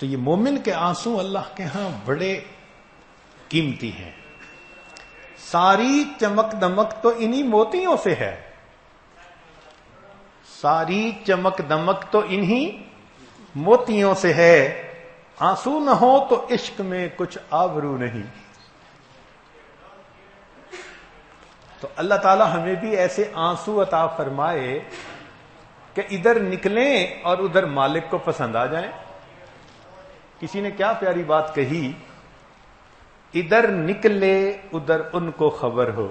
تو یہ مومن کے آنسو اللہ کے ہاں بڑے قیمتی ہیں. ساری چمک دمک تو انہی موتیوں سے ہے، ساری چمک دمک تو انہی موتیوں سے ہے. آنسو نہ ہو تو عشق میں کچھ آبرو نہیں. تو اللہ تعالی ہمیں بھی ایسے آنسو عطا فرمائے کہ ادھر نکلیں اور ادھر مالک کو پسند آ جائیں. کسی نے کیا پیاری بات کہی، ادھر نکلے ادھر ان کو خبر ہو،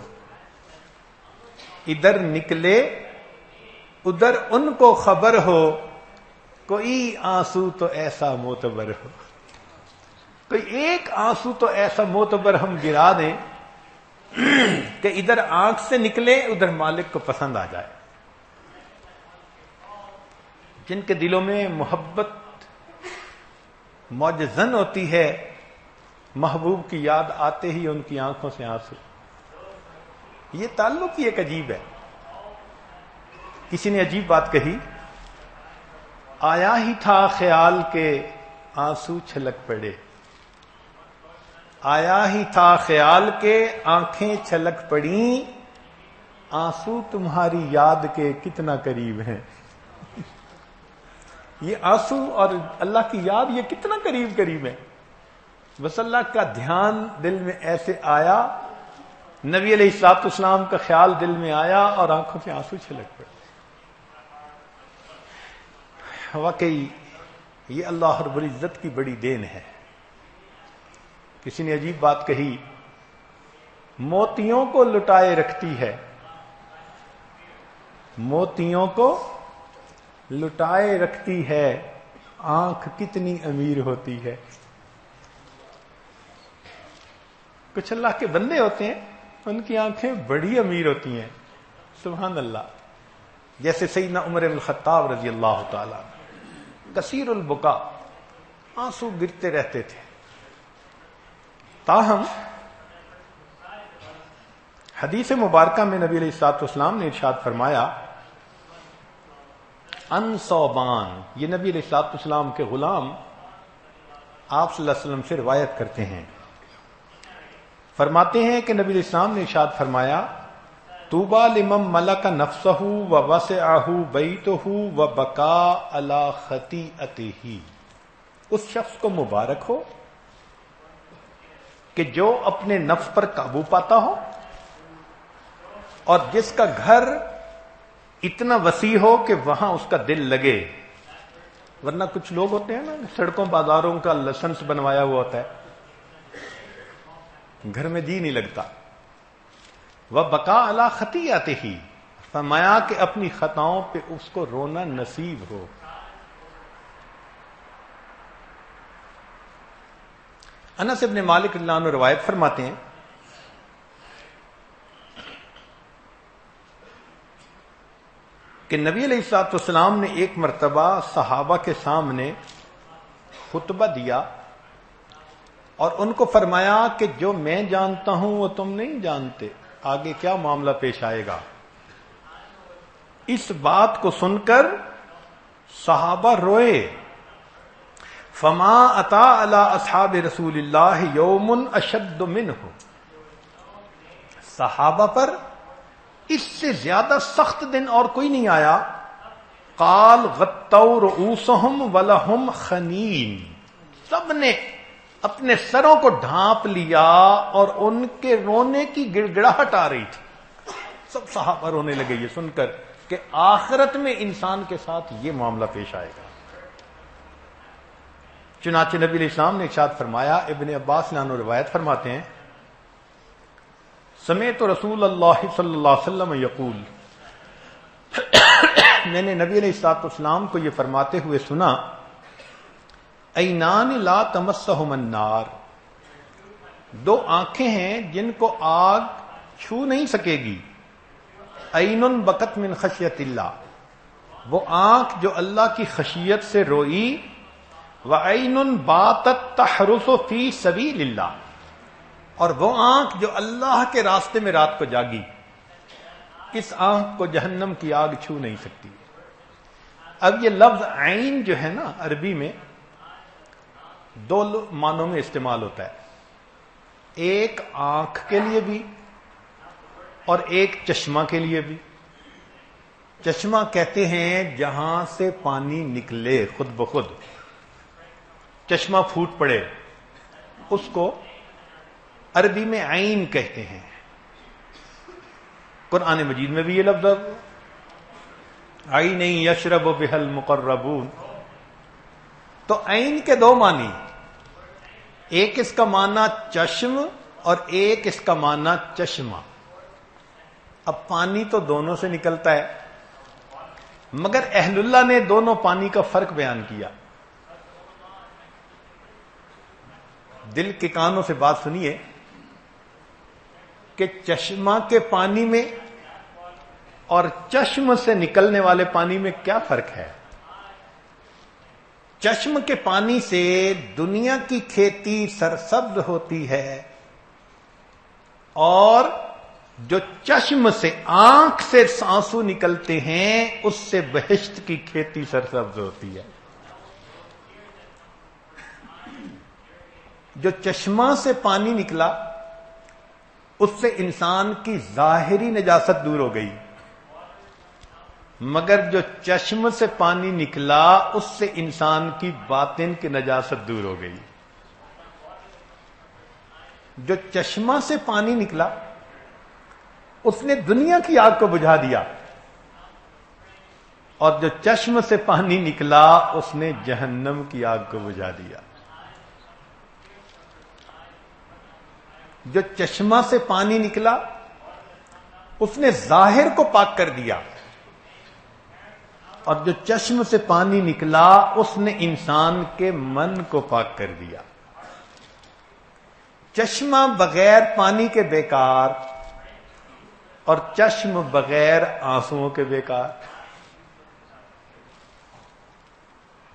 ادھر نکلے ادھر ان کو خبر ہو، کوئی آنسو تو ایسا معتبر ہو. کوئی ایک آنسو تو ایسا معتبر ہم گرا دیں کہ ادھر آنکھ سے نکلے ادھر مالک کو پسند آ جائے. جن کے دلوں میں محبت موج زن ہوتی ہے، محبوب کی یاد آتے ہی ان کی آنکھوں سے آنسو. یہ تعلق ہی ایک عجیب ہے. کسی نے عجیب بات کہی، آیا ہی تھا خیال کے آنسو چھلک پڑے، آیا ہی تھا خیال کے آنکھیں چھلک پڑیں، آنسو تمہاری یاد کے کتنا قریب ہیں. یہ آنسو اور اللہ کی یاد یہ کتنا قریب قریب ہے. بس اللہ کا دھیان دل میں ایسے آیا، نبی علیہ الصلوۃ والسلام کا خیال دل میں آیا اور آنکھوں سے آنسو چھلک پڑے. واقعی یہ اللہ رب العزت کی بڑی دین ہے. کسی نے عجیب بات کہی، موتیوں کو لٹائے رکھتی ہے، موتیوں کو لٹائے رکھتی ہے، آنکھ کتنی امیر ہوتی ہے. کچھ اللہ کے بندے ہوتے ہیں ان کی آنکھیں بڑی امیر ہوتی ہیں، سبحان اللہ. جیسے سیدنا عمر بن الخطاب رضی اللہ تعالی کثیر البکا، آنسو گرتے رہتے تھے. تاہم حدیث مبارکہ میں نبی علیہ الصلوۃ والسلام نے ارشاد فرمایا، ان صوبان، یہ نبی علیہ الصلوۃ والسلام کے غلام آپ صلی اللہ علیہ وسلم سے روایت کرتے ہیں، فرماتے ہیں کہ نبی علیہ السلام نے ارشاد فرمایا، طوبی لمن ملک نفسہ ووسعہ بیتہ وبکا علی خطیئتہ. اس شخص کو مبارک ہو کہ جو اپنے نفس پر قابو پاتا ہو اور جس کا گھر اتنا وسیع ہو کہ وہاں اس کا دل لگے. ورنہ کچھ لوگ ہوتے ہیں نا، سڑکوں بازاروں کا لائسنس بنوایا ہوا ہوتا ہے، گھر میں جی نہیں لگتا. وبکا علی خطیئتہ، فرمایا کہ اپنی خطاؤں پہ اس کو رونا نصیب ہو. انس ابن مالک رضی اللہ عنہ روایت فرماتے ہیں، کہ نبی علیہ الصلوۃ والسلام نے ایک مرتبہ صحابہ کے سامنے خطبہ دیا اور ان کو فرمایا کہ جو میں جانتا ہوں وہ تم نہیں جانتے، آگے کیا معاملہ پیش آئے گا. اس بات کو سن کر صحابہ روئے. فما اتا علی اصحاب رسول اللہ یوم اشد منہ، صحابہ پر اس سے زیادہ سخت دن اور کوئی نہیں آیا. قال غطوا رؤوسہم ولہم خنین، سب نے اپنے سروں کو ڈھانپ لیا اور ان کے رونے کی گڑگڑاہٹ آ رہی تھی. سب صحابہ رونے لگے یہ سن کر کہ آخرت میں انسان کے ساتھ یہ معاملہ پیش آئے گا. چنانچہ نبی علیہ السلام نے ارشاد فرمایا، ابن عباس نے روایت فرماتے ہیں، سمعت رسول اللہ صلی اللہ علیہ وسلم یقول، میں نے نبی علیہ السلام کو یہ فرماتے ہوئے سنا، عینان لا تمسہم النار، دو آنکھیں ہیں جن کو آگ چھو نہیں سکے گی. عین بکت من خشیت اللہ، وہ آنکھ جو اللہ کی خشیت سے روئی. وعین باتت تحرس فی سبیل اللہ، اور وہ آنکھ جو اللہ کے راستے میں رات کو جاگی. اس آنکھ کو جہنم کی آگ چھو نہیں سکتی. اب یہ لفظ عین جو ہے نا عربی میں، دو معنوں میں استعمال ہوتا ہے، ایک آنکھ کے لیے بھی اور ایک چشمہ کے لیے بھی۔ چشمہ کہتے ہیں جہاں سے پانی نکلے خود بخود، چشمہ پھوٹ پڑے، اس کو عربی میں عین کہتے ہیں۔ قرآن مجید میں بھی یہ لفظ عین یشرب بها المقربون۔ تو عین کے دو معنی، ایک اس کا معنی چشم اور ایک اس کا معنی چشمہ۔ اب پانی تو دونوں سے نکلتا ہے، مگر اہل اللہ نے دونوں پانی کا فرق بیان کیا۔ دل کے کانوں سے بات سنیے کہ چشمہ کے پانی میں اور چشم سے نکلنے والے پانی میں کیا فرق ہے؟ چشم کے پانی سے دنیا کی کھیتی سرسبز ہوتی ہے، اور جو چشم سے آنکھ سے آنسو نکلتے ہیں اس سے بہشت کی کھیتی سرسبز ہوتی ہے۔ جو چشمہ سے پانی نکلا اس سے انسان کی ظاہری نجاست دور ہو گئی، مگر جو چشم سے پانی نکلا اس سے انسان کی باطن کی نجاست دور ہو گئی۔ جو چشمہ سے پانی نکلا اس نے دنیا کی آگ کو بجھا دیا، اور جو چشم سے پانی نکلا اس نے جہنم کی آگ کو بجھا دیا۔ جو چشمہ سے پانی نکلا اس نے ظاہر کو پاک کر دیا، اور جو چشم سے پانی نکلا اس نے انسان کے من کو پاک کر دیا۔ چشمہ بغیر پانی کے بیکار، اور چشم بغیر آنسوؤں کے بیکار۔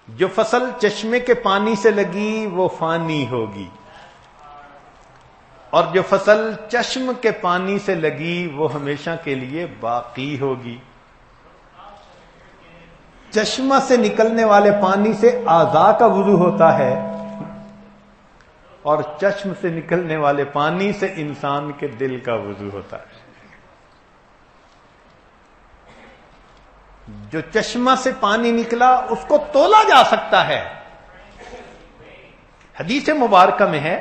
جو فصل چشمے کے پانی سے لگی وہ فانی ہوگی، اور جو فصل چشم کے پانی سے لگی وہ ہمیشہ کے لیے باقی ہوگی۔ چشمہ سے نکلنے والے پانی سے اعضاء کا وضو ہوتا ہے، اور چشم سے نکلنے والے پانی سے انسان کے دل کا وضو ہوتا ہے۔ جو چشمہ سے پانی نکلا اس کو تولا جا سکتا ہے۔ حدیث مبارکہ میں ہے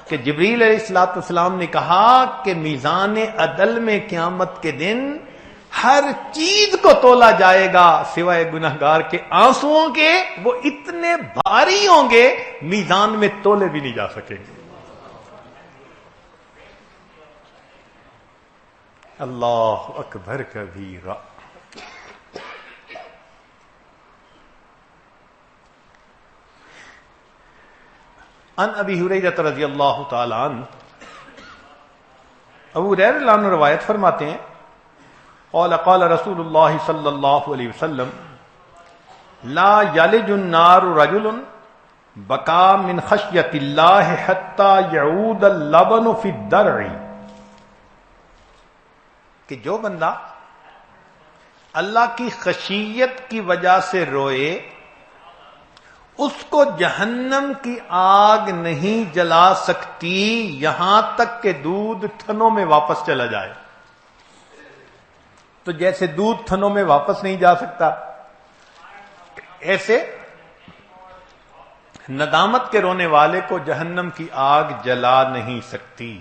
کہ جبریل علیہ الصلوۃ والسلام نے کہا کہ میزان عدل میں قیامت کے دن ہر چیز کو تولا جائے گا سوائے گنہگار کے آنسوؤں کے، وہ اتنے بھاری ہوں گے میزان میں تولے بھی نہیں جا سکیں گے۔ اللہ اکبر کبیرہ۔ ان ابی ہریرہ رضی اللہ تعالی عنہ، ابو ہریرہ رضی اللہ عنہ روایت فرماتے ہیں قال قال رسول اللہ صلی اللہ علیہ وسلم لا یلج النار رجل بکا من خشیت اللہ حتی یعود اللبن فی الدرع، کہ جو بندہ اللہ کی خشیت کی وجہ سے روئے اس کو جہنم کی آگ نہیں جلا سکتی یہاں تک کہ دودھ تھنوں میں واپس چلا جائے۔ تو جیسے دودھ تھنوں میں واپس نہیں جا سکتا، ایسے ندامت کے رونے والے کو جہنم کی آگ جلا نہیں سکتی۔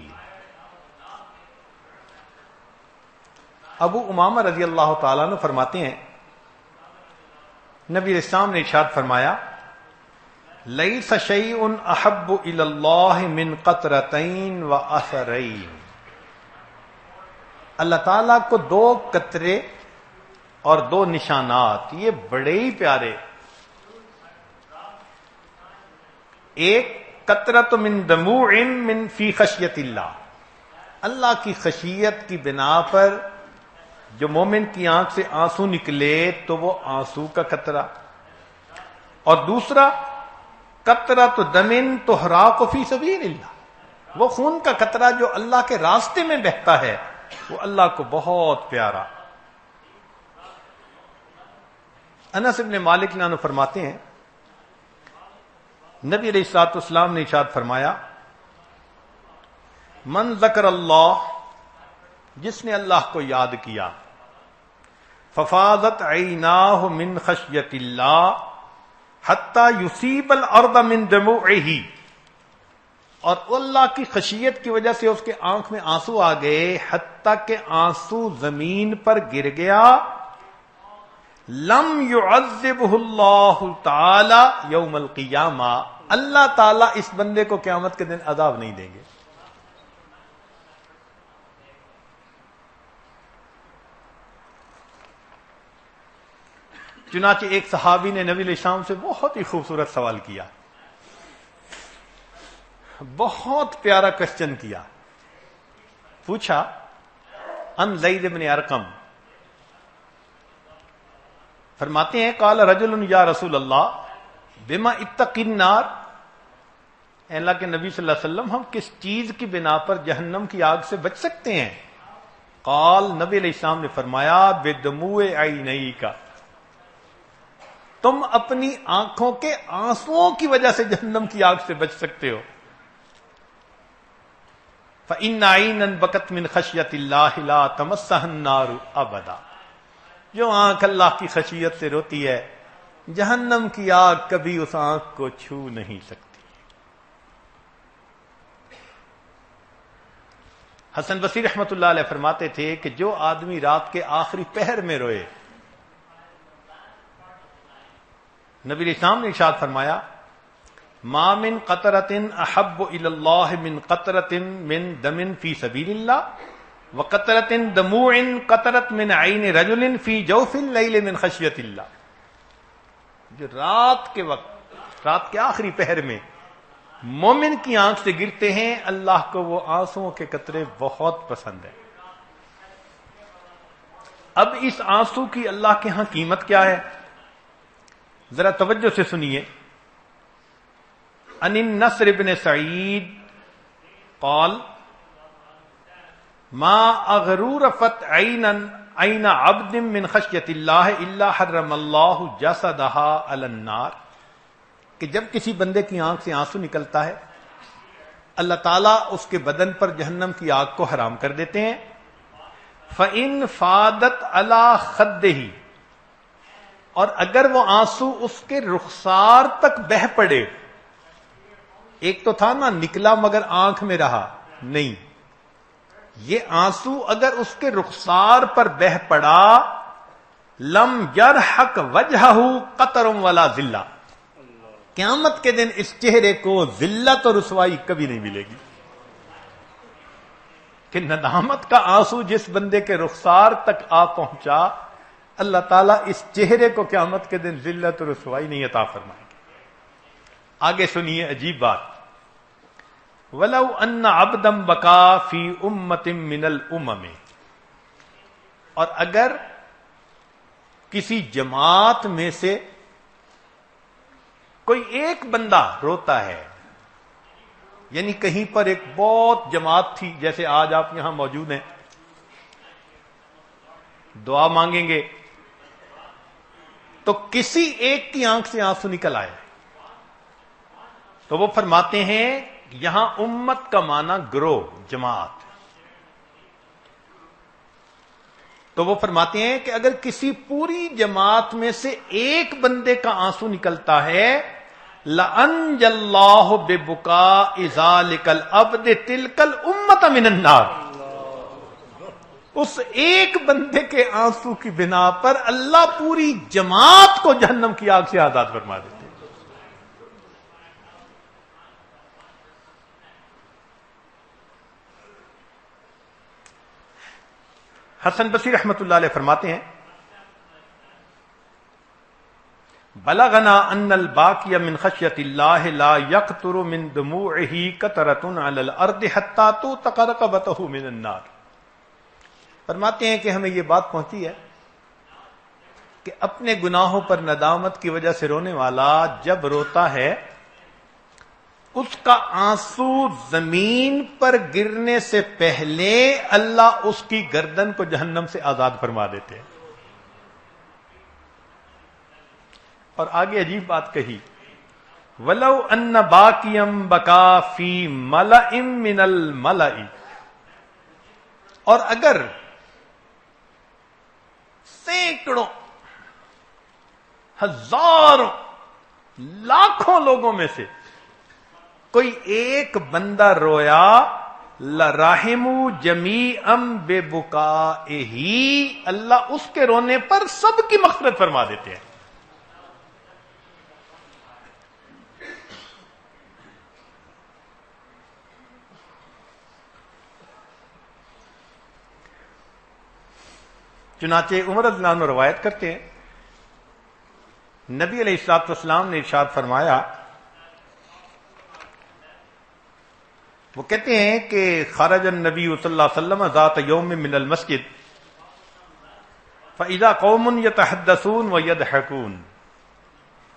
ابو امامہ رضی اللہ تعالیٰ عنہ فرماتے ہیں نبی اسلام نے ارشاد فرمایا لیس شیء احب الی اللہ من قطرتین و اثرین، اللہ تعالیٰ کو دو قطرے اور دو نشانات یہ بڑے ہی پیارے، ایک قطرۃ من دموع من فی خشیت اللہ، اللہ کی خشیت کی بنا پر جو مومن کی آنکھ سے آنسو نکلے تو وہ آنسو کا قطرہ، اور دوسرا قطرۃ دم تحراق فی سبیل اللہ، وہ خون کا قطرہ جو اللہ کے راستے میں بہتا ہے، وہ اللہ کو بہت پیارا۔ انس بن مالک عنہ فرماتے ہیں نبی علیہ الصلوۃ والسلام نے ارشاد فرمایا من ذکر اللہ، جس نے اللہ کو یاد کیا، ففاضت عیناہ من خشیت اللہ حتی یصیب الارض من دموعہ، اور اللہ کی خشیت کی وجہ سے اس کے آنکھ میں آنسو آ گئے حتیٰ کہ آنسو زمین پر گر گیا، لم يعذبہ اللہ تعالی یوم القیامہ، اللہ تعالیٰ اس بندے کو قیامت کے دن عذاب نہیں دیں گے۔ چنانچہ ایک صحابی نے نبی علیہ السلام سے بہت ہی خوبصورت سوال کیا، بہت پیارا کوسچن کیا، پوچھا ان زید بن ارقم، فرماتے ہیں قال رجل یا رسول اللہ بما اتقی النار، اے اللہ کے نبی صلی اللہ علیہ وسلم ہم کس چیز کی بنا پر جہنم کی آگ سے بچ سکتے ہیں؟ قال، نبی علیہ السلام نے فرمایا بدموع عینیک، تم اپنی آنکھوں کے آنسوؤں کی وجہ سے جہنم کی آگ سے بچ سکتے ہو۔ فإن عینا بکت من خشیت اللہ لا تمسها النار ابدا، جو آنکھ اللہ کی خشیت سے روتی ہے جہنم کی آگ کبھی اس آنکھ کو چھو نہیں سکتی۔ حسن بصری رحمۃ اللہ علیہ فرماتے تھے کہ جو آدمی رات کے آخری پہر میں روئے، نبی علیہ السلام نے ارشاد فرمایا ما من قطرۃ احب الی اللہ من قطرۃ من دم فی سبیل اللہ وقطرۃ دموع قطرت من عین رجل فی جوف اللیل من خشیت اللہ، جو رات کے وقت، رات کے آخری پہر میں مومن کی آنکھ سے گرتے ہیں، اللہ کو وہ آنسوؤں کے قطرے بہت پسند ہیں۔ اب اس آنسو کی اللہ کے ہاں قیمت کیا ہے؟ ذرا توجہ سے سنیے۔ ان النصر بن سعید قال ما اغرورفت عین عبد من خشیت اللہ الا حرم اللہ جسدها علی النار، کہ جب کسی بندے کی آنکھ سے آنسو نکلتا ہے اللہ تعالیٰ اس کے بدن پر جہنم کی آگ کو حرام کر دیتے ہیں۔ فَإِن فَادَتْ عَلَى خَدِّهِ، اور اگر وہ آنسو اس کے رخسار تک بہہ پڑے، ایک تو تھا نا نکلا مگر آنکھ میں رہا نہیں، یہ آنسو اگر اس کے رخسار پر بہہ پڑا، لم یرحق وجہہ قطر ولا ذلہ، قیامت کے دن اس چہرے کو ذلت اور رسوائی کبھی نہیں ملے گی۔ کہ ندامت کا آنسو جس بندے کے رخسار تک آ پہنچا، اللہ تعالیٰ اس چہرے کو قیامت کے دن ذلت اور رسوائی نہیں عطا فرمائے گے۔ آگے سنیے عجیب بات، وَلَوْ أَنَّ عَبْدًا بَكَى فِي أُمَّةٍ مِّنَ الْأُمَمِ، اور اگر کسی جماعت میں سے کوئی ایک بندہ روتا ہے، یعنی کہیں پر ایک بہت جماعت تھی، جیسے آج آپ یہاں موجود ہیں، دعا مانگیں گے تو کسی ایک کی آنکھ سے آنسو نکل آئے، تو وہ فرماتے ہیں یہاں امت کا معنی گروہ، جماعت، تو وہ فرماتے ہیں کہ اگر کسی پوری جماعت میں سے ایک بندے کا آنسو نکلتا ہے، لَأَنْجَ اللَّهُ بِبُكَاءِ ذَلِكَ الْعَبْدِ تِلْكَ الْأُمَّةَ مِنَ النَّارِ، اس ایک بندے کے آنسو کی بنا پر اللہ پوری جماعت کو جہنم کی آگ سے آزاد فرما دیتے ہیں۔ حسن بصری رحمۃ اللہ علیہ فرماتے ہیں بلغنا ان الباقی من خشیت اللہ لا یقطر من دموعہ قطرۃ علی الارض حتی توثق رقبتہ من النار، فرماتے ہیں کہ ہمیں یہ بات پہنچی ہے کہ اپنے گناہوں پر ندامت کی وجہ سے رونے والا جب روتا ہے، اس کا آنسو زمین پر گرنے سے پہلے اللہ اس کی گردن کو جہنم سے آزاد فرما دیتے ہیں۔ اور آگے عجیب بات کہی، ولو ان باقیم بقا فی ملأ من الملأ، اور اگر سینکڑوں ہزاروں لاکھوں لوگوں میں سے کوئی ایک بندہ رویا، لرحموا جمیعا ببکائہ، اللہ اس کے رونے پر سب کی مغفرت فرما دیتے ہیں۔ چنانچہ عمر رضی اللہ عنہ روایت کرتے ہیں، نبی علیہ الصلوۃ والسلام نے ارشاد فرمایا، وہ کہتے ہیں کہ خرج النبی صلی اللہ علیہ وسلم ذات یوم من المسجد فاذا قوم یتحدثون ویضحکون،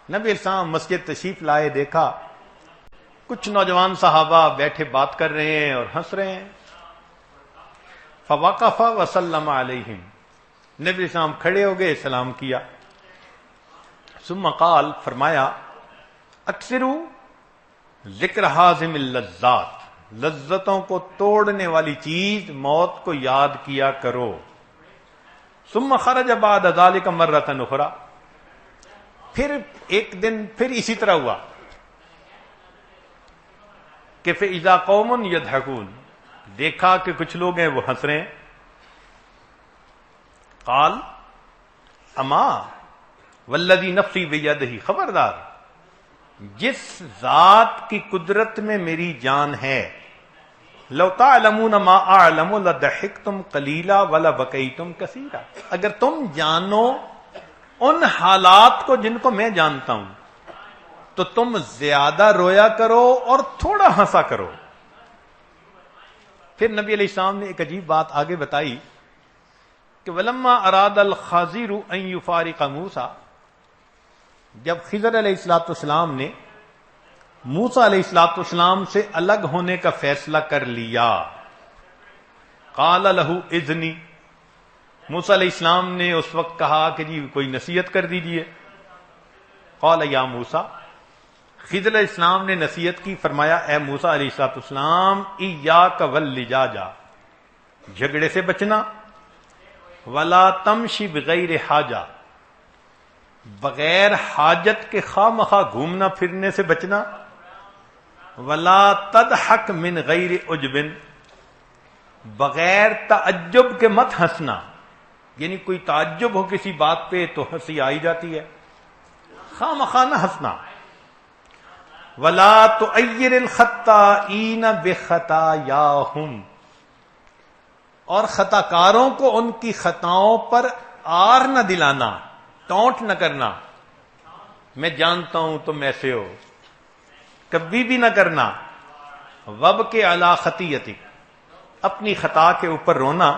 نبی علیہ السلام مسجد تشریف لائے، دیکھا کچھ نوجوان صحابہ بیٹھے بات کر رہے ہیں اور ہنس رہے ہیں۔ فوقف وسلم علیہم، نبی علیہ السلام کھڑے ہو گئے، سلام کیا۔ ثم قال، فرمایا، اکثروا ذکر حازم اللذات، لذتوں کو توڑنے والی چیز موت کو یاد کیا کرو۔ ثم خرج بعد ذلك مرۃ اخرى، پھر ایک دن پھر اسی طرح ہوا کہ فاذا قوم یضحکون، دیکھا کہ کچھ لوگ ہیں وہ ہنس رہے ہیں۔ قال اما والذی نفسی بیدہ، خبردار جس ذات کی قدرت میں میری جان ہے، لو تعلمون ما اعلم لضحکتم قلیلا ولبکیتم کثیرا، اگر تم جانو ان حالات کو جن کو میں جانتا ہوں تو تم زیادہ رویا کرو اور تھوڑا ہنسا کرو۔ پھر نبی علیہ السلام نے ایک عجیب بات آگے بتائی کہ ولما اراد الخضر ان یفارق موسیٰ، جب خضر علیہ السلام نے موسیٰ علیہ السلام سے الگ ہونے کا فیصلہ کر لیا، قال له اذنی، موسیٰ علیہ السلام نے اس وقت کہا کہ جی کوئی نصیحت کر دیجئے۔ قال یا موسیٰ، خضر علیہ السلام نے نصیحت کی، فرمایا اے موسیٰ علیہ السلام، ایاک واللجاجہ، جھگڑے سے بچنا، ولا تمشی بغیر حاجہ، بغیر حاجت کے خواہ مخواہ گھومنا پھرنے سے بچنا، ولا تضحک من غیر عجب، بغیر تعجب کے مت ہنسنا، یعنی کوئی تعجب ہو کسی بات پہ تو ہنسی آئی جاتی ہے، خواہ مخواہ نہ ہنسنا۔ ولا تعیر الخطائین بخطایاہم، اور خطا کاروں کو ان کی خطاؤں پر آر نہ دلانا، ٹونٹ نہ کرنا، میں جانتا ہوں تم ایسے ہو، کبھی بھی نہ کرنا۔ وابکی علی خطیئتک، اپنی خطا کے اوپر رونا۔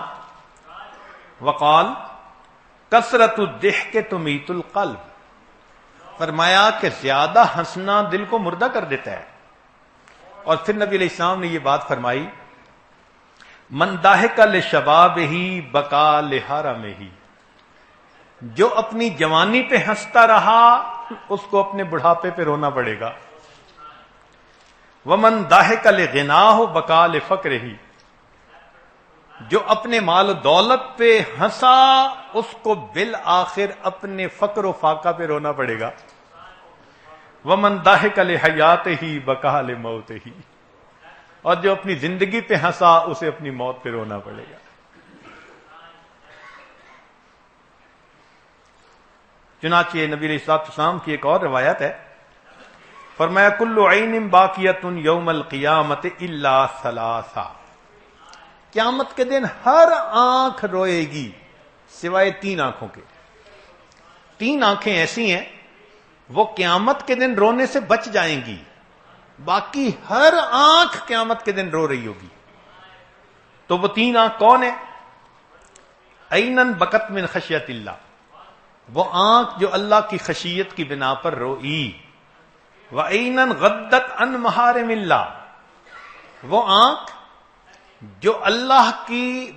وقال کثرت الضحک تمیت القلب، فرمایا کہ زیادہ ہنسنا دل کو مردہ کر دیتا ہے۔ اور پھر نبی علیہ السلام نے یہ بات فرمائی، من ضحک لشبابہ بکا لحرمہ، جو اپنی جوانی پہ ہنستا رہا اس کو اپنے بڑھاپے پہ رونا پڑے گا۔ ومن ضحک لغناہ بکا لفقرہ، جو اپنے مال و دولت پہ ہنسا اس کو بالآخر اپنے فقر و فاقہ پہ رونا پڑے گا۔ ومن ضحک لحیاتہ بکا لموتہ، اور جو اپنی زندگی پہ ہنسا اسے اپنی موت پہ رونا پڑے گا۔ چنانچہ نبی علیہ السلام کی ایک اور روایت ہے، فرمایا کل عین باقیۃ یوم القیامت الا ثلاثہ، قیامت کے دن ہر آنکھ روئے گی سوائے تین آنکھوں کے۔ تین آنکھیں ایسی ہیں وہ قیامت کے دن رونے سے بچ جائیں گی، باقی ہر آنکھ قیامت کے دن رو رہی ہوگی۔ تو وہ تین آنکھ کون ہیں؟ عینن بکت من خشیت اللہ، وہ آنکھ جو اللہ کی خشیت کی بنا پر روئی۔ وعینن غدت عن محارم اللہ، وہ آنکھ جو اللہ کی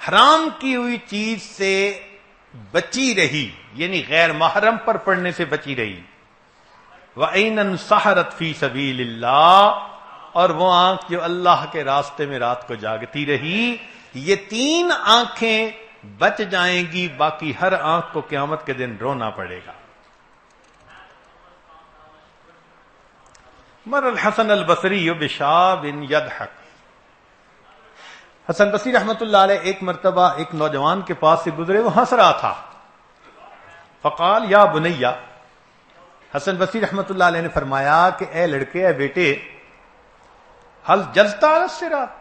حرام کی ہوئی چیز سے بچی رہی، یعنی غیر محرم پر پڑنے سے بچی رہی۔ وَعَيْنًا سَحَرَتْ فِي سَبِيلِ اللَّهِ، اور وہ آنکھ جو اللہ کے راستے میں رات کو جاگتی رہی. یہ 3 آنکھیں بچ جائیں گی، باقی ہر آنکھ کو قیامت کے دن رونا پڑے گا. مر الحسن البصری بشاب یضحک. حسن بصری رحمت اللہ علیہ ایک مرتبہ ایک نوجوان کے پاس سے گزرے، وہ ہنس رہا تھا. فقال یا بنیا، حسن بصری رحمت اللہ علیہ نے فرمایا کہ اے لڑکے، اے بیٹے، حل جزتا علی الصراط،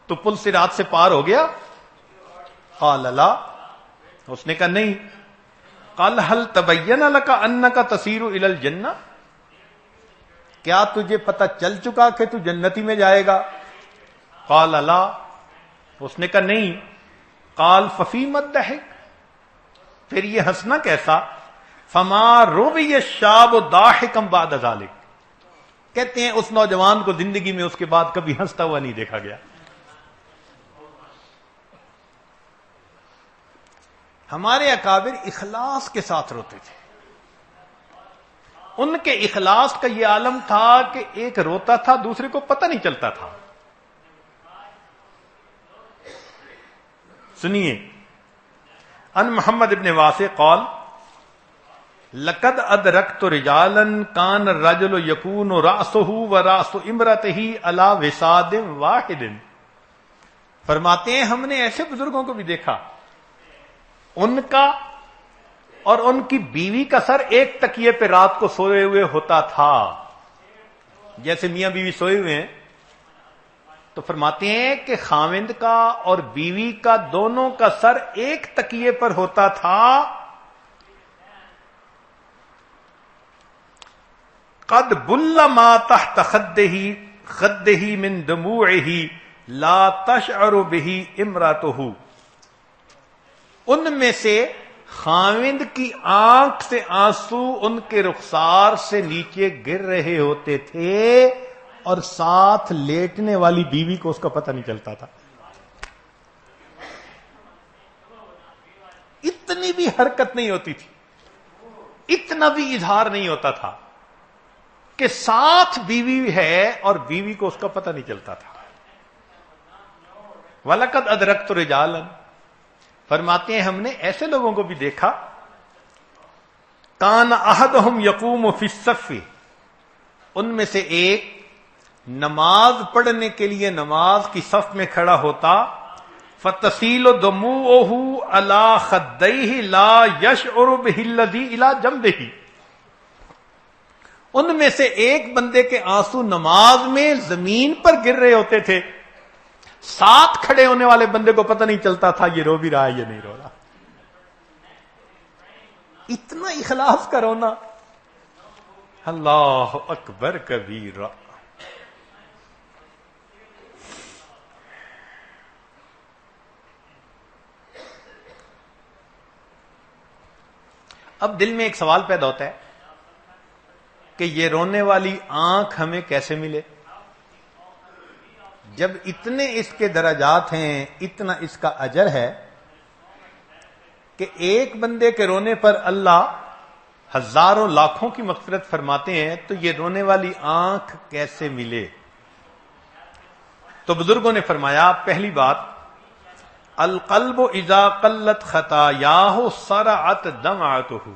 تو پل صراط سے پار ہو گیا؟ قال لا، اس نے کہا نہیں. قال هل تبین لك انك تسیر الی الجنہ، کیا تجھے پتہ چل چکا کہ تو جنتی میں جائے گا؟ قال لا، اس نے کہا نہیں. قال ففیم الضحک، پھر یہ ہنسنا کیسا؟ فما روی الشاب ضاحکا بعد ذلک، کہتے ہیں اس نوجوان کو زندگی میں اس کے بعد کبھی ہنستا ہوا نہیں دیکھا گیا. ہمارے اکابر اخلاص کے ساتھ روتے تھے. ان کے اخلاص کا یہ عالم تھا کہ ایک روتا تھا، دوسرے کو پتہ نہیں چلتا تھا. سنیے، ان محمد ابن واسع قال لقد ادرکت رجالا کان الرجل یکون رأسه ورأس امرأته علی وساد واحد. فرماتے ہیں ہم نے ایسے بزرگوں کو بھی دیکھا، ان کا اور ان کی بیوی کا سر ایک تکیے پہ رات کو سوئے ہوئے ہوتا تھا. جیسے میاں بیوی سوئے ہوئے ہیں تو فرماتے ہیں کہ خاوند کا اور بیوی کا دونوں کا سر ایک تکیے پر ہوتا تھا. قد بل ما تحت خده من دموعه لا تشعر به امراته. ان میں سے خاوند کی آنکھ سے آنسو ان کے رخسار سے نیچے گر رہے ہوتے تھے اور ساتھ لیٹنے والی بیوی کو اس کا پتہ نہیں چلتا تھا. اتنی بھی حرکت نہیں ہوتی تھی، اتنا بھی اظہار نہیں ہوتا تھا کہ ساتھ بیوی ہے اور بیوی کو اس کا پتہ نہیں چلتا تھا. وَلَقَدْ أَدْرَكْتُ رِجَالًا، فرماتے ہیں ہم نے ایسے لوگوں کو بھی دیکھا. کان احدہم یقوم فی الصف، ان میں سے ایک نماز پڑھنے کے لیے نماز کی صف میں کھڑا ہوتا. فتسیل دموعہ علی خدیہ لا یشعر بہ الذی الی جنبہ. ان میں سے ایک بندے کے آنسو نماز میں زمین پر گر رہے ہوتے تھے، ساتھ کھڑے ہونے والے بندے کو پتہ نہیں چلتا تھا یہ رو بھی رہا ہے یا نہیں رو رہا. اتنا اخلاص کا رونا. اللہ اکبر کبیرہ. اب دل میں ایک سوال پیدا ہوتا ہے کہ یہ رونے والی آنکھ ہمیں کیسے ملے؟ جب اتنے اس کے درجات ہیں، اتنا اس کا اجر ہے کہ ایک بندے کے رونے پر اللہ ہزاروں لاکھوں کی مغفرت فرماتے ہیں، تو یہ رونے والی آنکھ کیسے ملے؟ تو بزرگوں نے فرمایا، پہلی بات، القلب اذا قلت خطایاہ سرعت دمعتہ،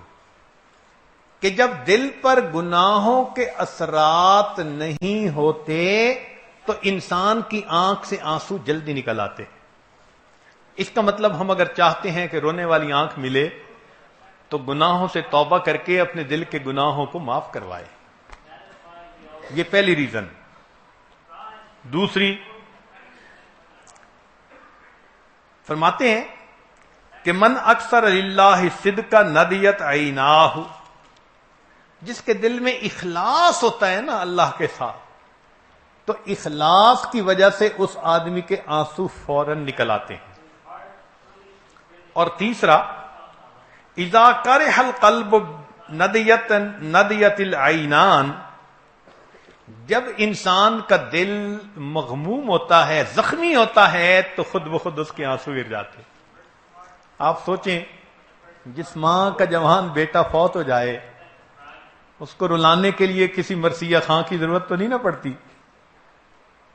کہ جب دل پر گناہوں کے اثرات نہیں ہوتے تو انسان کی آنکھ سے آنسو جلدی نکل آتے. اس کا مطلب ہم اگر چاہتے ہیں کہ رونے والی آنکھ ملے تو گناہوں سے توبہ کر کے اپنے دل کے گناہوں کو معاف کروائے. یہ پہلی ریزن. دوسری، فرماتے ہیں کہ من اکثر للہ صدقہ ندیت عیناہ، جس کے دل میں اخلاص ہوتا ہے نا اللہ کے ساتھ، تو اخلاص کی وجہ سے اس آدمی کے آنسو فوراً نکل آتے ہیں. اور تیسرا، اذا کرہ القلب ندیت العینان، جب انسان کا دل مغموم ہوتا ہے، زخمی ہوتا ہے، تو خود بخود اس کے آنسو گر جاتے. آپ سوچیں، جس ماں کا جوان بیٹا فوت ہو جائے، اس کو رلانے کے لیے کسی مرثیہ خاں کی ضرورت تو نہیں نہ پڑتی.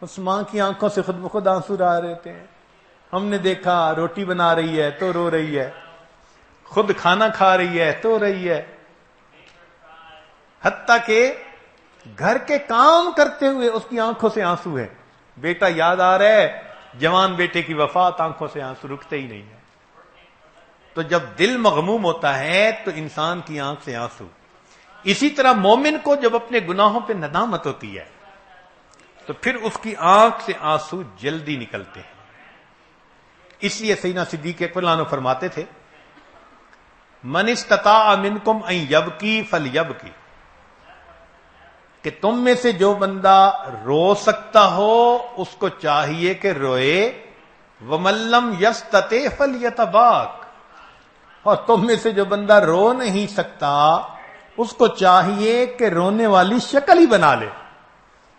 اس ماں کی آنکھوں سے خود بخود آنسو آ رہے تھے. ہم نے دیکھا روٹی بنا رہی ہے تو رو رہی ہے, خود کھانا کھا رہی ہے تو رہی ہے, حتیٰ کہ گھر کے کام کرتے ہوئے اس کی آنکھوں سے آنسو ہے. بیٹا یاد آ رہا ہے, جوان بیٹے کی وفات, آنکھوں سے آنسو رکتے ہی نہیں ہے. تو جب دل مغموم ہوتا ہے تو انسان کی آنکھ سے آنسو. اسی طرح مومن کو جب اپنے گناہوں پہ ندامت ہوتی ہے تو پھر اس کی آنکھ سے آنسو جلدی نکلتے ہیں. اس لیے سیدنا صدیق اکبر عنہ فرماتے تھے, من استطاع منکم ان یبکی فلیبکی, کہ تم میں سے جو بندہ رو سکتا ہو اس کو چاہیے کہ روئے, ومن لم یستطع فلیتباک, اور تم میں سے جو بندہ رو نہیں سکتا اس کو چاہیے کہ رونے والی شکل ہی بنا لے.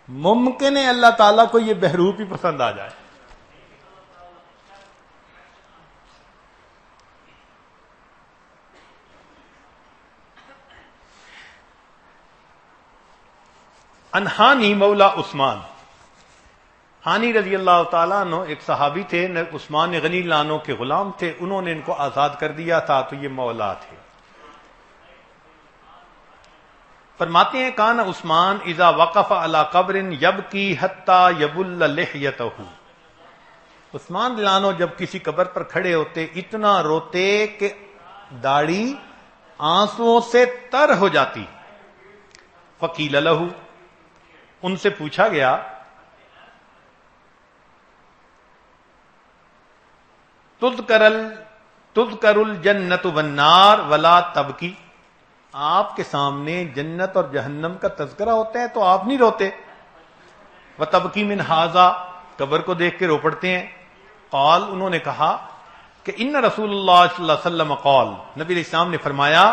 ممکن ہے اللہ تعالیٰ کو یہ بہروپ ہی پسند آ جائے. انہانی مولا عثمان, ہانی رضی اللہ تعالیٰ عنہ ایک صحابی تھے, عثمان غنی لانو کے غلام تھے, انہوں نے ان کو آزاد کر دیا تھا تو یہ مولا تھے. فرماتے ہیں کان عثمان اذا وقف علی قبر یبکی حتی یبل لحیتہ, عثمان لانو جب کسی قبر پر کھڑے ہوتے اتنا روتے کہ داڑھی آنسوؤں سے تر ہو جاتی. فقیل لہ, ان سے پوچھا گیا تذکر الجنت والنار ولا تبکی, آپ کے سامنے جنت اور جہنم کا تذکرہ ہوتا ہے تو آپ نہیں روتے. وتبکی من ھذا, قبر کو دیکھ کے رو پڑتے ہیں. قال, انہوں نے کہا کہ ان رسول اللہ صلی اللہ علیہ وسلم قال, نبی علیہ السلام نے فرمایا,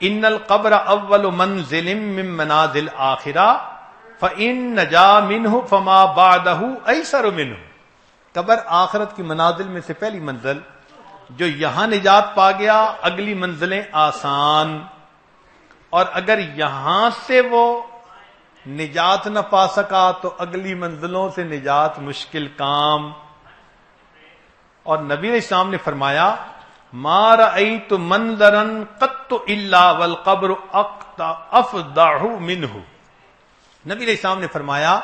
ان القبر اول منزل من منازل آخرہ فَإِن نَجَا مِنْهُ فَمَا بَعْدَهُ أَيْسَرُ مِنْهُ, قبر آخرت کی منازل میں سے پہلی منزل, جو یہاں نجات پا گیا اگلی منزلیں آسان, اور اگر یہاں سے وہ نجات نہ پا سکا تو اگلی منزلوں سے نجات مشکل کام. اور نبی علیہ السلام نے فرمایا, مَا رَأَيْتُ مَنظَرًا قَطُّ إِلَّا وَالْقَبْرُ أَفْضَعُ مِنْهُ, نبی علیہ السلام نے فرمایا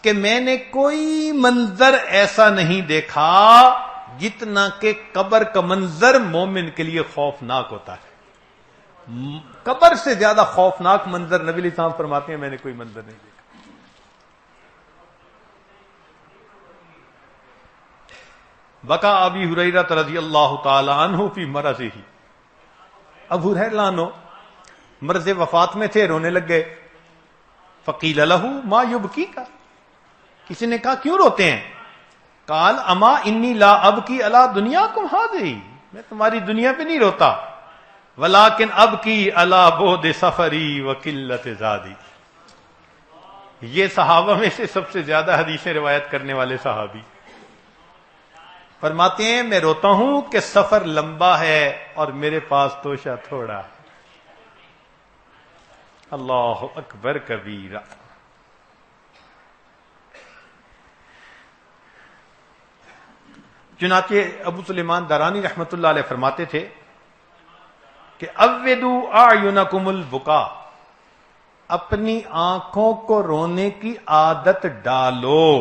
کہ میں نے کوئی منظر ایسا نہیں دیکھا جتنا کہ قبر کا منظر مومن کے لیے خوفناک ہوتا ہے. قبر سے زیادہ خوفناک منظر نبی علیہ السلام فرماتے ہیں میں نے کوئی منظر نہیں دیکھا. بقا ابی ہریرہ رضی اللہ تعالی عنہ فی مرضہ, ابو ہریرہ عنہ مرض وفات میں تھے, رونے لگ گئے. فقیل لہ ما یبکیک, کسی نے کہا کیوں روتے ہیں؟ قال اما انی لا ابکی علی دنیاکم ھذہ, میں تمہاری دنیا پہ نہیں روتا, ولکن ابکی علی بعد سفری وقلت زادی. یہ صحابہ میں سے سب سے زیادہ حدیثیں روایت کرنے والے صحابی فرماتے ہیں میں روتا ہوں کہ سفر لمبا ہے اور میرے پاس توشہ تھوڑا ہے. اللہ اکبر کبیرہ. چنانچہ ابو سلیمان دارانی رحمت اللہ علیہ فرماتے تھے کہ اودوا اعینکم البکا, اپنی آنکھوں کو رونے کی عادت ڈالو.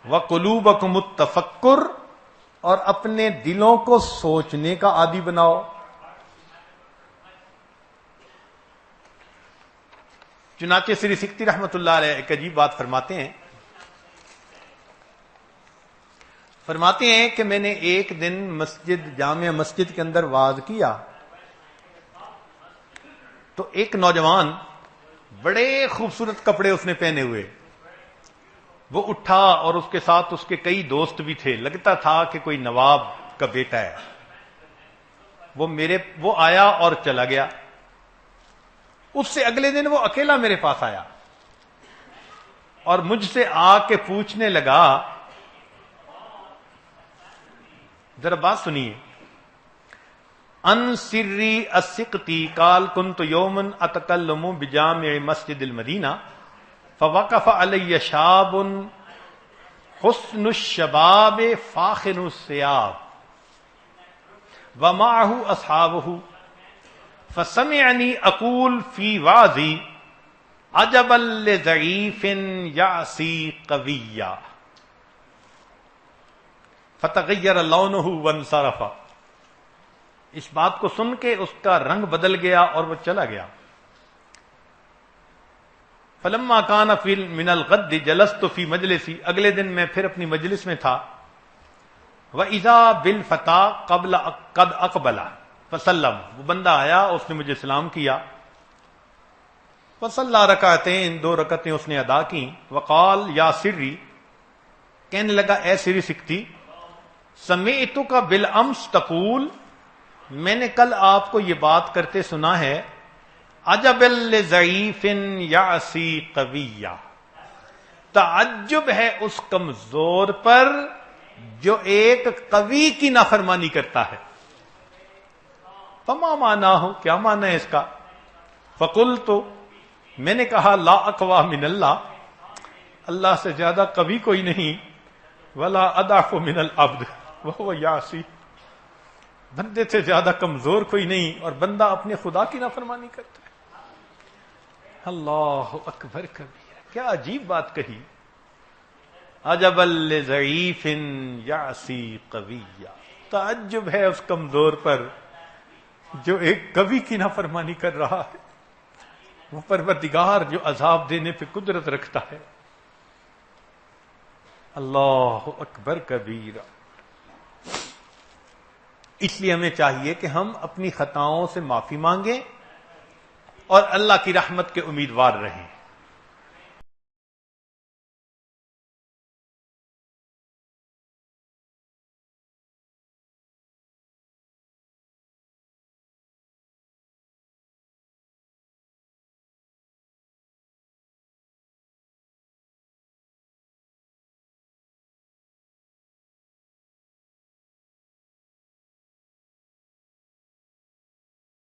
وقلوبکم التفکر, اور اپنے دلوں کو سوچنے کا عادی بناؤ. چنانچہ سری سکتی رحمت اللہ علیہ ایک عجیب بات فرماتے ہیں, فرماتے ہیں کہ میں نے ایک دن جامع مسجد کے اندر وعظ کیا تو ایک نوجوان بڑے خوبصورت کپڑے اس نے پہنے ہوئے, وہ اٹھا اور اس کے ساتھ اس کے کئی دوست بھی تھے, لگتا تھا کہ کوئی نواب کا بیٹا ہے. وہ آیا اور چلا گیا. اس سے اگلے دن وہ اکیلا میرے پاس آیا اور مجھ سے آ کے پوچھنے لگا, ذرا بات سنیے, ان سری السقطی قال كنت یوما اتکلم بجامع مسجد المدینہ فوقف علی شاب حسن الشباب فاخر الثياب ومعه اصحابه فسمعني اقول في وعظي عجبا لضعيف يعصي قويا فتغیر لونه وانصرف. اس بات کو سن کے اس کا رنگ بدل گیا اور وہ چلا گیا. فلما كان في من الغد جلست في مجلسي. اگلے دن میں پھر اپنی مجلس میں تھا. وَإِذَا بِالْفَتَىٰ قَدْ أَقْبَلَ فَسَلَّمَ. وہ بندہ آیا، اس نے مجھے سلام کیا. وَصَلَّىٰ رَكَعَتَيْن. 2 رکعتیں اس نے ادا کی. وَقَالَ يَا سِرِّي. کہنے لگا اے سری سکتی. سمعتک بالامس تقول. میں نے کل آپ کو یہ بات کرتے سنا ہے. عجب لضعیف یعصی قویا. تعجب ہے اس کمزور پر جو ایک قوی کی نافرمانی کرتا ہے. فما معنی ہو، کیا معنی ہے اس کا؟ فقلت، میں نے کہا لا اقوی من اللہ. اللہ سے زیادہ قوی کوئی نہیں. ولا اضعف من العبد وهو یعصی. بندے سے زیادہ کمزور کوئی نہیں اور بندہ اپنے خدا کی نافرمانی کرتا ہے. اللہ اکبر کبیر. کیا عجیب بات کہی. عجب لضعیف یعصی قویا. تعجب ہے اس کمزور پر جو ایک قوی کی نافرمانی کر رہا ہے. وہ پروردگار جو عذاب دینے پہ قدرت رکھتا ہے. اللہ اکبر کبیرہ. اس لیے ہمیں چاہیے کہ ہم اپنی خطاؤں سے معافی مانگیں اور اللہ کی رحمت کے امیدوار رہیں.